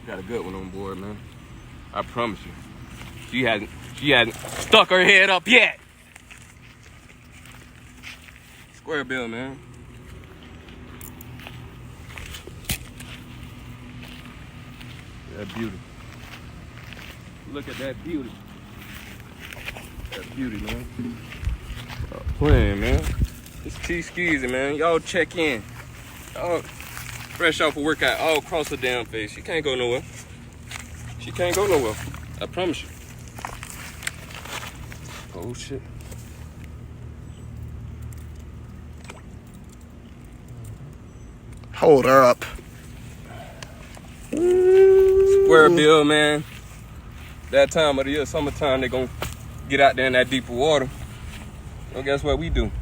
Got a good one on board, man. I promise you. She hasn't stuck her head up yet. Square bill, man. That beauty. Look at that beauty. That beauty, man. Stop playing, man. It's T-Skeezy, man. Y'all check in. Y'all fresh off a workout all across her damn face. She can't go nowhere. She can't go nowhere. I promise you. Oh, shit. Hold her up. Square bill, man. That time of the year, summertime, they gonna get out there in that deeper water. Well, guess what we do?